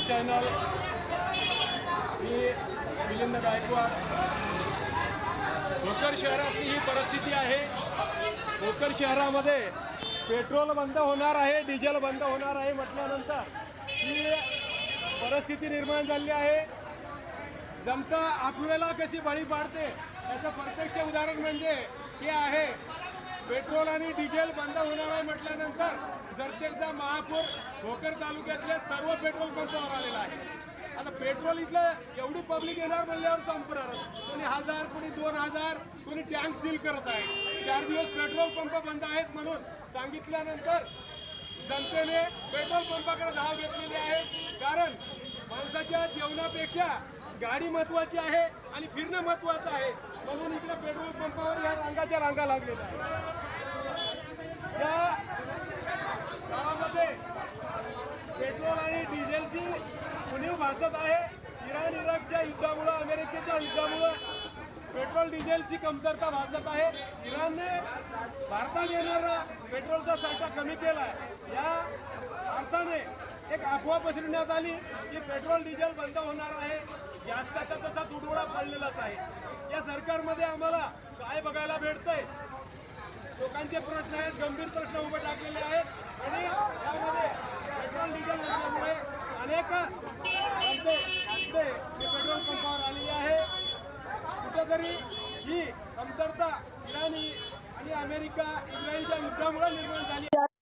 Channel, मी मिलिंद गायकवाड। भोकर शहरातली ही परिस्थिती आहे। भोकर शहरामध्ये पेट्रोल बंद होणार आहे, डिझेल बंद होणार आहे म्हटल्यानंतर ही परिस्थिती निर्माण झाली आहे। जनता आपल्याला कशी बळी पाडते याचं प्रत्यक्ष उदाहरण म्हणजे हे आहे। पेट्रोल आणि डिझेल बंद होणार आहे म्हटल्यानंतर जरतेचा महापूर भोकर तालुक्यातल्या सर्व पेट्रोल पंपावर आलेला आहे। आता पेट्रोल इथलं एवढी पब्लिक येणार म्हणल्यावर संपणार, कोणी 1000 कोणी 2000 कोणी टँक सील करत आहे। 4 दिवस पेट्रोल पंप बंद आहेत म्हणून सांगितल्यानंतर जनतेने पेट्रोल पंपाकडे धाव घेतलेली आहे। कारण माणसाच्या जेवणापेक्षा गाडी महत्वाची आहे आणि फिरणं महत्वाचं आहे, म्हणून इकडे पेट्रोल पंपावर या रांगाच्या रांगा लागलेल्या आहेत। या गावामध्ये पेट्रोल आणि डिझेलची उणीव भासत आहे। इराकच्या युद्धामुळे, अमेरिकेच्या युद्धामुळे पेट्रोल डिझेलची कमतरता भासत आहे। इराणने भारतात येणारा पेट्रोलचा साठा कमी केला। या अर्थाने एक अफवा पसरवण्यात आली की पेट्रोल डिझेल बंद होणार आहे, याचा त्याचा तुडवडा पडलेलाच आहे। या सरकारमध्ये आम्हाला काय बघायला भेटतंय? लोकांचे प्रश्न आहेत, गंभीर प्रश्न उभे टाकलेले आहेत आणि त्यामध्ये पेट्रोल डिझेल नसल्यामुळे अनेक जनते इकडे पेट्रोल पंपावर आलेली आहे। कुठेतरी ही कमतरता इराणी आणि अमेरिका इस्रायलच्या युद्धामुळे निर्माण झाली आहे।